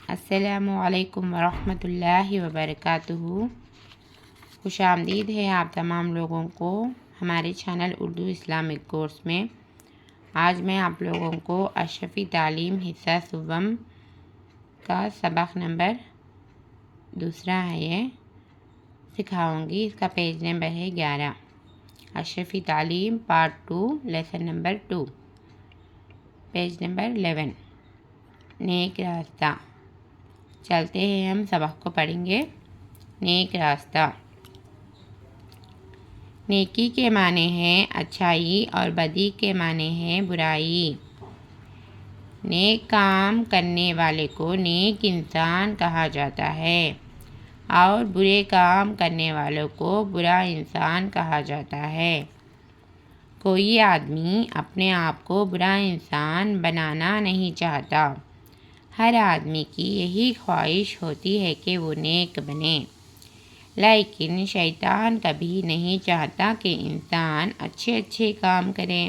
السلام علیکم ورحمۃ اللہ وبرکاتہ۔ خوش آمدید ہے آپ تمام لوگوں کو ہمارے چینل اردو اسلامک کورس میں۔ آج میں آپ لوگوں کو اشرفی تعلیم حصہ سوم کا سبق نمبر 2 ہے یہ سکھاؤں گی۔ اس کا پیج نمبر ہے 11۔ اشرفی تعلیم part 2 lesson number 2 page number 11۔ نیک راستہ۔ چلتے ہیں ہم سبق کو پڑھیں گے۔ نیک راستہ۔ نیکی کے معنی ہیں اچھائی اور بدی کے معنی ہیں برائی۔ نیک کام کرنے والے کو نیک انسان کہا جاتا ہے اور برے کام کرنے والوں کو برا انسان کہا جاتا ہے۔ کوئی آدمی اپنے آپ کو برا انسان بنانا نہیں چاہتا۔ ہر آدمی کی یہی خواہش ہوتی ہے کہ وہ نیک بنے، لیکن شیطان کبھی نہیں چاہتا کہ انسان اچھے کام کرے۔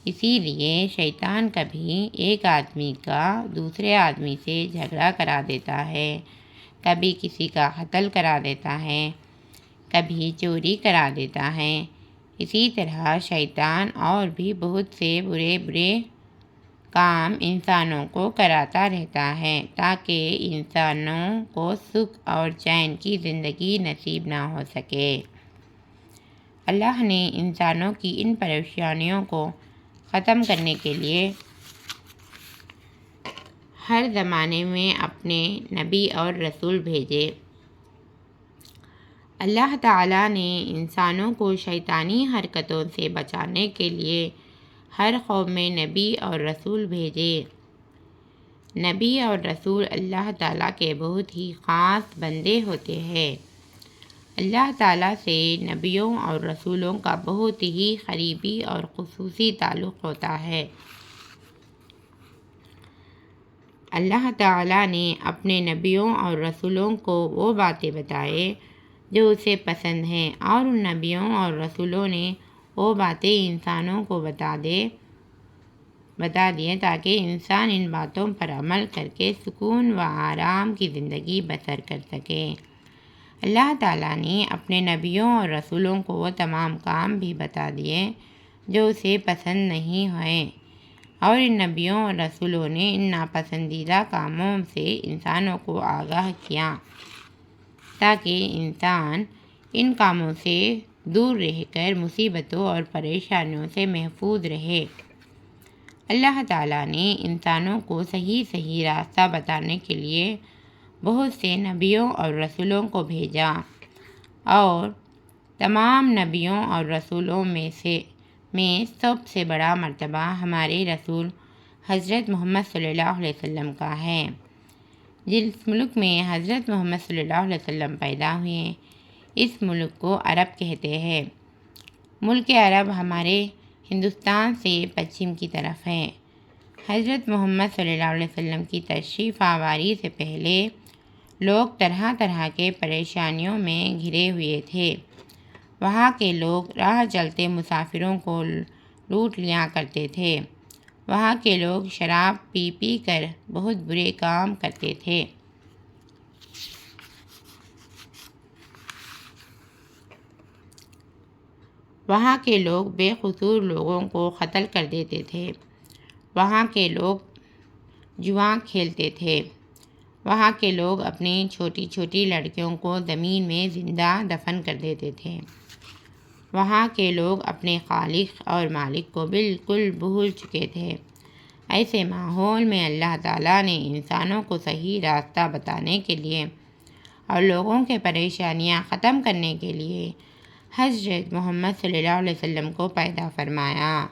اسی لیے شیطان کبھی ایک آدمی کا دوسرے آدمی سے جھگڑا کرا دیتا ہے، کبھی کسی کا قتل کرا دیتا ہے، کبھی چوری کرا دیتا ہے۔ اسی طرح شیطان اور بھی بہت سے برے کام انسانوں کو کراتا رہتا ہے تاکہ انسانوں کو سکھ اور چین کی زندگی نصیب نہ ہو سکے۔ اللہ نے انسانوں کی ان پریشانیوں کو ختم کرنے کے لیے ہر زمانے میں اپنے نبی اور رسول بھیجے۔ اللہ تعالیٰ نے انسانوں کو شیطانی حرکتوں سے بچانے کے لیے ہر قوم میں نبی اور رسول بھیجے۔ نبی اور رسول اللہ تعالیٰ کے بہت ہی خاص بندے ہوتے ہیں۔ اللہ تعالیٰ سے نبیوں اور رسولوں کا بہت ہی قریبی اور خصوصی تعلق ہوتا ہے۔ اللہ تعالیٰ نے اپنے نبیوں اور رسولوں کو وہ باتیں بتائیں جو اسے پسند ہیں، اور ان نبیوں اور رسولوں نے وہ باتیں انسانوں کو بتا دیں تاکہ انسان ان باتوں پر عمل کر کے سکون و آرام کی زندگی بسر کر سکے۔ اللہ تعالیٰ نے اپنے نبیوں اور رسولوں کو وہ تمام کام بھی بتا دیے جو اسے پسند نہیں ہوئے، اور ان نبیوں اور رسولوں نے ان ناپسندیدہ کاموں سے انسانوں کو آگاہ کیا تاکہ انسان ان کاموں سے دور رہ کر مصیبتوں اور پریشانیوں سے محفوظ رہے۔ اللہ تعالیٰ نے انسانوں کو صحیح راستہ بتانے کے لیے بہت سے نبیوں اور رسولوں کو بھیجا، اور تمام نبیوں اور رسولوں میں سب سے بڑا مرتبہ ہمارے رسول حضرت محمد صلی اللہ علیہ وسلم کا ہے۔ جس ملک میں حضرت محمد صلی اللہ علیہ وسلم پیدا ہوئے اس ملک کو عرب کہتے ہیں۔ ملک عرب ہمارے ہندوستان سے پچھم کی طرف ہے۔ حضرت محمد صلی اللہ علیہ وسلم کی تشریف آوری سے پہلے لوگ طرح کے پریشانیوں میں گھرے ہوئے تھے۔ وہاں کے لوگ راہ چلتے مسافروں کو لوٹ لیا کرتے تھے۔ وہاں کے لوگ شراب پی کر بہت برے کام کرتے تھے۔ وہاں کے لوگ بے قصور لوگوں کو قتل کر دیتے تھے۔ وہاں کے لوگ جوا کھیلتے تھے۔ وہاں کے لوگ اپنی چھوٹی لڑکیوں کو زمین میں زندہ دفن کر دیتے تھے۔ وہاں کے لوگ اپنے خالق اور مالک کو بالکل بھول چکے تھے۔ ایسے ماحول میں اللہ تعالیٰ نے انسانوں کو صحیح راستہ بتانے کے لیے اور لوگوں کے پریشانیاں ختم کرنے کے لیے حضرت محمد صلی اللہ علیہ وسلم کو پیدا فرمایا۔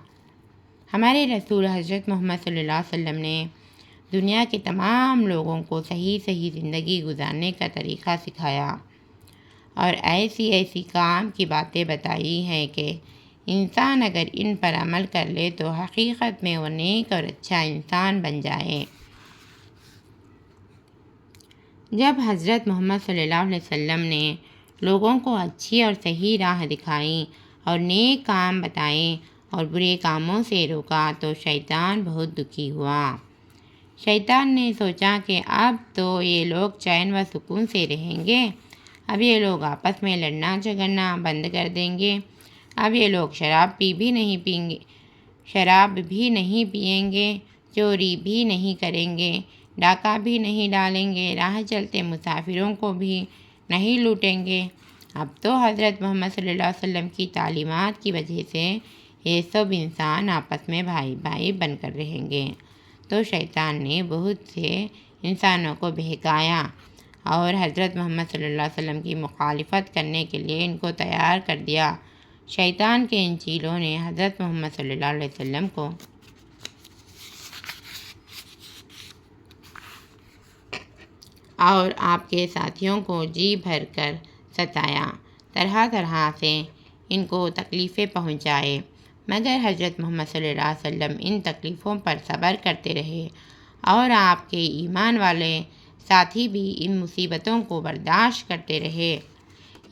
ہمارے رسول حضرت محمد صلی اللہ علیہ وسلم نے دنیا کے تمام لوگوں کو صحیح زندگی گزارنے کا طریقہ سکھایا اور ایسی کام کی باتیں بتائی ہیں کہ انسان اگر ان پر عمل کر لے تو حقیقت میں وہ نیک اور اچھا انسان بن جائے۔ جب حضرت محمد صلی اللہ علیہ وسلم نے لوگوں کو اچھی اور صحیح راہ دکھائی اور نیک کام بتائے اور برے کاموں سے روکا تو شیطان بہت دکھی ہوا۔ شیطان نے سوچا کہ اب تو یہ لوگ چین و سکون سے رہیں گے، اب یہ لوگ آپس میں لڑنا جھگڑنا بند کر دیں گے، اب یہ لوگ شراب بھی نہیں پئیں گے، چوری بھی نہیں کریں گے، ڈاکہ بھی نہیں ڈالیں گے، راہ چلتے مسافروں کو بھی نہیں لوٹیں گے۔ اب تو حضرت محمد صلی اللہ علیہ وسلم کی تعلیمات کی وجہ سے یہ سب انسان آپس میں بھائی بھائی بن کر رہیں گے۔ تو شیطان نے بہت سے انسانوں کو بہکایا اور حضرت محمد صلی اللہ علیہ وسلم کی مخالفت کرنے کے لیے ان کو تیار کر دیا۔ شیطان کے ان چیلوں نے حضرت محمد صلی اللہ علیہ وسلم کو اور آپ کے ساتھیوں کو جی بھر کر ستایا، طرح طرح سے ان کو تکلیفیں پہنچائے، مگر حضرت محمد صلی اللہ علیہ وسلم ان تکلیفوں پر صبر کرتے رہے اور آپ کے ایمان والے ساتھی بھی ان مصیبتوں کو برداشت کرتے رہے،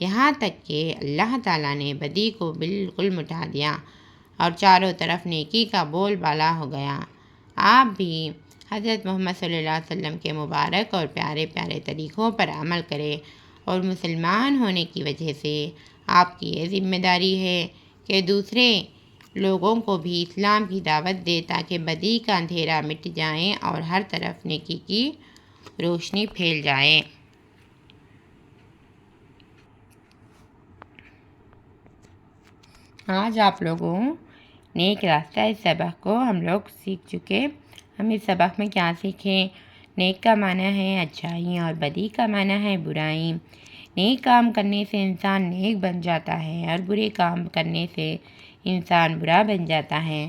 یہاں تک کہ اللہ تعالیٰ نے بدی کو بالکل مٹا دیا اور چاروں طرف نیکی کا بول بالا ہو گیا۔ آپ بھی حضرت محمد صلی اللہ علیہ وسلم کے مبارک اور پیارے پیارے طریقوں پر عمل کریں، اور مسلمان ہونے کی وجہ سے آپ کی یہ ذمہ داری ہے کہ دوسرے لوگوں کو بھی اسلام کی دعوت دے تاکہ بدی کا اندھیرا مٹ جائے اور ہر طرف نیکی کی روشنی پھیل جائے۔ آج آپ لوگوں نیک راستہ اس سبق کو ہم لوگ سیکھ چکے۔ ہم اس سبق میں کیا سیکھیں؟ نیک کا معنی ہے اچھائی اور بدی کا معنی ہے برائی۔ نیک کام کرنے سے انسان نیک بن جاتا ہے اور برے کام کرنے سے انسان برا بن جاتا ہے۔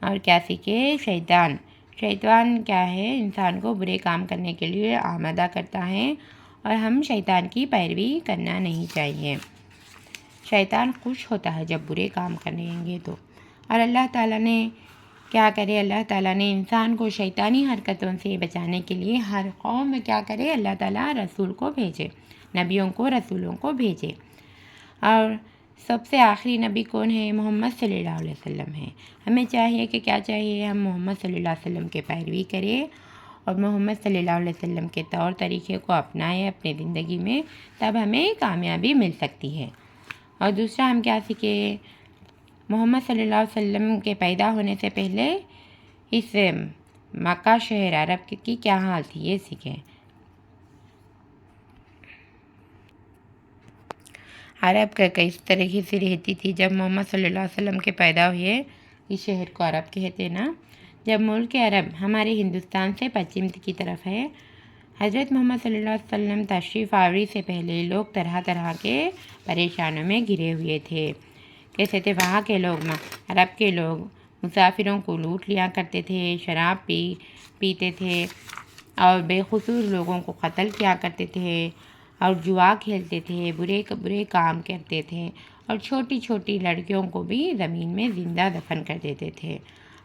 اور کیا سیکھے؟ شیطان کیا ہے؟ انسان کو برے کام کرنے کے لیے آمادہ کرتا ہے اور ہم شیطان کی پیروی کرنا نہیں چاہیے۔ شیطان خوش ہوتا ہے جب برے کام کریں گے تو، اور اللہ تعالیٰ نے کیا کرے؟ اللہ تعالیٰ نے انسان کو شیطانی حرکتوں سے بچانے کے لیے ہر قوم میں کیا کرے؟ اللہ تعالیٰ رسول کو بھیجے، نبیوں کو رسولوں کو بھیجے، اور سب سے آخری نبی کون ہے؟ محمد صلی اللہ علیہ وسلم ہے۔ ہمیں چاہیے کہ کیا چاہیے؟ ہم محمد صلی اللہ علیہ وسلم کے پیروی کریں اور محمد صلی اللہ علیہ وسلم کے طور طریقے کو اپنائیں اپنی زندگی میں، تب ہمیں کامیابی مل سکتی ہے۔ اور دوسرا ہم کیا سیکھیں؟ محمد صلی اللہ علیہ وسلم کے پیدا ہونے سے پہلے اس مکہ شہر عرب کی کیا حال تھی، یہ سیکھیں۔ عرب کا کس طریقے سے رہتی تھی جب محمد صلی اللہ علیہ وسلم کے پیدا ہوئے؟ اس شہر کو عرب کہتے نا۔ جب ملک عرب ہمارے ہندوستان سے پچھم کی طرف ہے، حضرت محمد صلی اللہ علیہ وسلم تشریف آوری سے پہلے لوگ طرح طرح کے پریشانیوں میں گھرے ہوئے تھے۔ کیسے تھے وہاں کے لوگ؟ عرب کے لوگ مسافروں کو لوٹ لیا کرتے تھے، شراب پیتے تھے اور بے قصور لوگوں کو قتل کیا کرتے تھے اور جوا کھیلتے تھے، برے کام کرتے تھے اور چھوٹی چھوٹی لڑکیوں کو بھی زمین میں زندہ دفن کر دیتے تھے،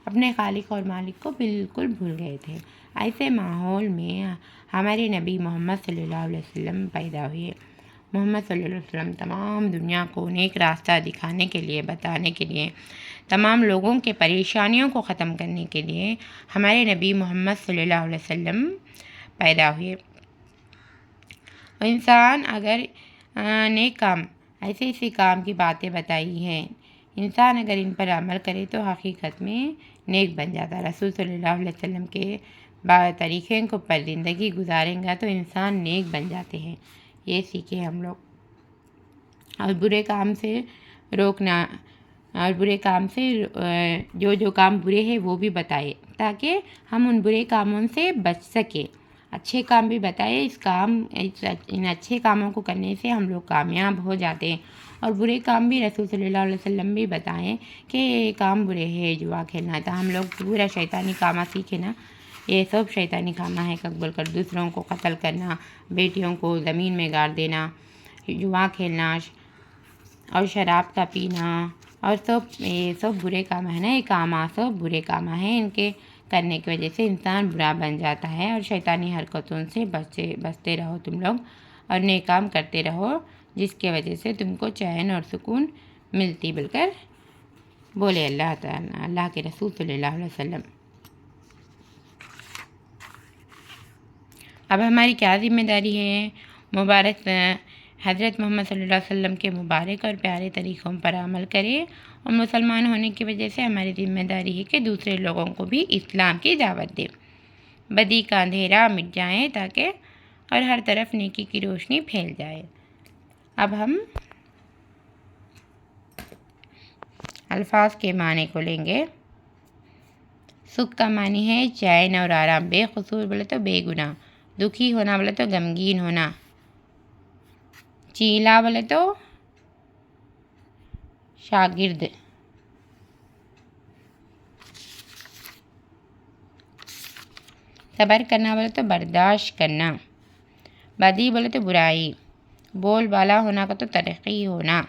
اپنے خالق اور مالک کو بالکل بھول گئے تھے۔ ایسے ماحول میں ہمارے نبی محمد صلی اللہ علیہ وسلم پیدا ہوئے۔ محمد صلی اللہ علیہ وسلم تمام دنیا کو نیک راستہ دکھانے کے لیے، بتانے کے لیے، تمام لوگوں کے پریشانیوں کو ختم کرنے کے لیے ہمارے نبی محمد صلی اللہ علیہ وسلم پیدا ہوئے۔ اور انسان اگر نیک کام، ایسے کام کی باتیں بتائی ہیں، انسان اگر ان پر عمل کرے تو حقیقت میں نیک بن جاتا ہے۔ رسول صلی اللہ علیہ وسلم کے طریقے کو پر زندگی گزاریں گا تو انسان نیک بن جاتے ہیں، یہ سیکھیں ہم لوگ۔ اور برے کام سے روکنا، اور برے کام سے جو کام برے ہیں وہ بھی بتائے تاکہ ہم ان برے کاموں سے بچ سکیں۔ اچھے کام بھی بتائے، ان اچھے کاموں کو کرنے سے ہم لوگ کامیاب ہو جاتے ہیں، اور برے کام بھی رسول صلی اللہ علیہ وسلم بھی بتائیں کہ یہ کام برے ہے، جوا کھیلنا تھا۔ ہم لوگ پورا شیطانی کامہ سیکھے نا، یہ سب شیطانی کامہ ہے، قبول کر دوسروں کو قتل کرنا، بیٹیوں کو زمین میں گاڑ دینا، جوا کھیلنا اور شراب کا پینا، اور یہ سب برے کام ہیں نا، یہ کامہ سب برے کام ہیں، ان کے کرنے کی وجہ سے انسان برا بن جاتا ہے۔ اور شیطانی حرکتوں سے بچتے رہو تم لوگ، اور نیک کام کرتے رہو جس کی وجہ سے تم کو چین اور سکون ملتی، بول کر بولے اللہ تعالیٰ، اللہ کے رسول صلی اللہ علیہ وسلم۔ اب ہماری کیا ذمہ داری ہے؟ مبارک حضرت محمد صلی اللہ علیہ وسلم کے مبارک اور پیارے طریقوں پر عمل کرے، اور مسلمان ہونے کی وجہ سے ہماری ذمہ داری ہے کہ دوسرے لوگوں کو بھی اسلام کی دعوت دے، بدی کا اندھیرا مٹ جائے تاکہ اور ہر طرف نیکی کی روشنی پھیل جائے۔ اب ہم الفاظ کے معنی کو لیں گے۔ سکھ کا معنی ہے چین اور آرام، بے قصور بولے تو بے گناہ، دکھی ہونا بولے تو غمگین ہونا، چیلا بولے تو شاگرد، صبر کرنا بولے تو برداشت کرنا، بدی بولے تو برائی، بول بالا ہونا کا تو ترقی ہونا۔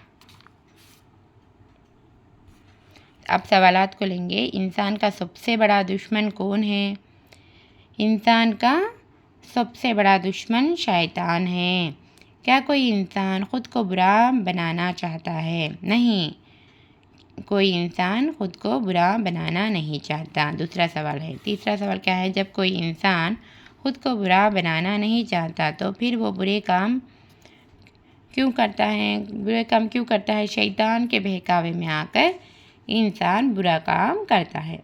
اب سوالات کو لیں گے۔ انسان کا سب سے بڑا دشمن کون ہے؟ انسان کا سب سے بڑا دشمن شیطان ہے۔ کیا کوئی انسان خود کو برا بنانا چاہتا ہے؟ نہیں، کوئی انسان خود کو برا بنانا نہیں چاہتا۔ دوسرا سوال ہے۔ تیسرا سوال کیا ہے؟ جب کوئی انسان خود کو برا بنانا نہیں چاہتا تو پھر وہ برے کام کیوں کرتا ہے؟ شیطان کے بہکاوے میں آ کر انسان برا کام کرتا ہے۔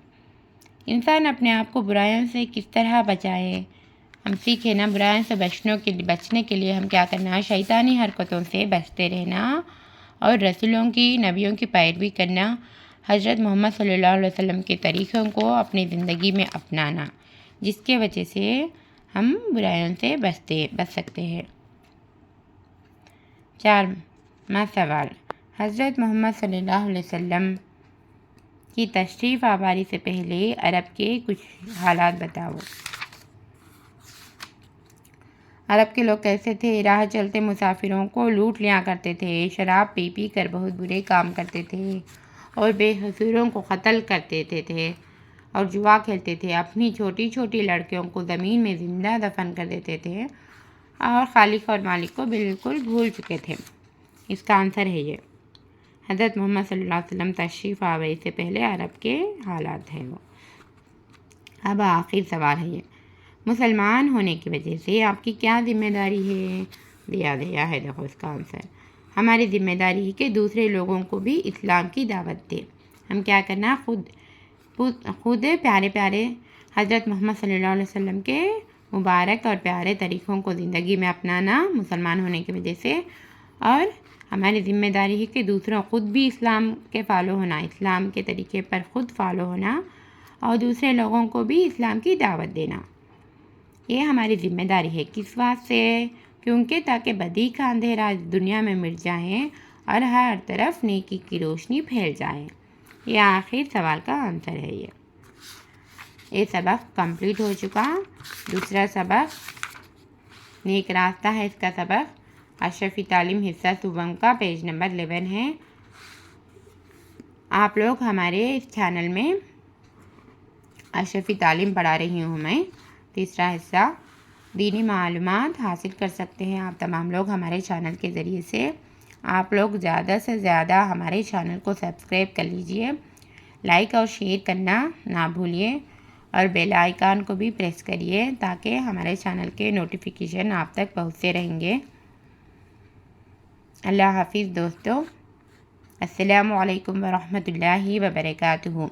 انسان اپنے آپ کو برائیوں سے کس طرح بچائے؟ ہم سیکھیں نا، برائیوں سے بچنے کے لیے ہم کیا کرنا؟ شیطانی حرکتوں سے بچتے رہنا اور رسولوں کی، نبیوں کی پیروی کرنا، حضرت محمد صلی اللہ علیہ وسلم کے طریقوں کو اپنی زندگی میں اپنانا، جس کی وجہ سے ہم برائیوں سے بچ سکتے ہیں۔ 4واں سوال، حضرت محمد صلی اللہ علیہ وسلم کی تشریف آوری سے پہلے عرب کے کچھ حالات بتاؤ۔ عرب کے لوگ کیسے تھے؟ راہ چلتے مسافروں کو لوٹ لیا کرتے تھے، شراب پی کر بہت برے کام کرتے تھے، اور بے قصوروں کو قتل کرتے تھے، اور جوا کھیلتے تھے، اپنی چھوٹی چھوٹی لڑکیوں کو زمین میں زندہ دفن کر دیتے تھے، اور خالق اور مالک کو بالکل بھول چکے تھے۔ اس کا آنسر ہے یہ حضرت محمد صلی اللہ علیہ وسلم تشریف آوری سے پہلے عرب کے حالات ہیں وہ۔ اب آخر سوال ہے یہ، مسلمان ہونے کی وجہ سے آپ کی کیا ذمہ داری ہے؟ دیا ہے، دیکھو اس کا آنسر۔ ہماری ذمہ داری ہے کہ دوسرے لوگوں کو بھی اسلام کی دعوت دے۔ ہم کیا کرنا؟ خود پیارے حضرت محمد صلی اللہ علیہ وسلم کے مبارک اور پیارے طریقوں کو زندگی میں اپنانا مسلمان ہونے کی وجہ سے، اور ہماری ذمہ داری ہے کہ دوسروں خود بھی اسلام کے فالو ہونا، اسلام کے طریقے پر خود فالو ہونا، اور دوسرے لوگوں کو بھی اسلام کی دعوت دینا۔ یہ ہماری ذمہ داری ہے۔ کس واسطے؟ کیونکہ تاکہ بدی کا اندھیرا اس دنیا میں مٹ جائے اور ہر طرف نیکی کی روشنی پھیل جائے۔ یہ آخر سوال کا آنسر ہے یہ سبق کمپلیٹ ہو چکا۔ دوسرا سبق نیک راستہ ہے، اس کا سبق اشرفی تعلیم حصہ صوبہ کا پیج نمبر 11 ہے۔ آپ لوگ ہمارے اس چینل میں اشرفی تعلیم پڑھا رہی ہوں میں، تیسرا حصہ دینی معلومات حاصل کر سکتے ہیں آپ تمام لوگ ہمارے چینل کے ذریعے سے۔ آپ لوگ زیادہ سے زیادہ ہمارے چینل کو سبسکرائب کر لیجئے، لائک اور شیئر کرنا نہ بھولیے، اور بیل آئیکن کو بھی پریس کریے تاکہ ہمارے چینل کے نوٹیفیکیشن آپ تک پہنچتے رہیں گے۔ اللہ حافظ دوستو، السلام علیکم ورحمۃ اللہ وبرکاتہ۔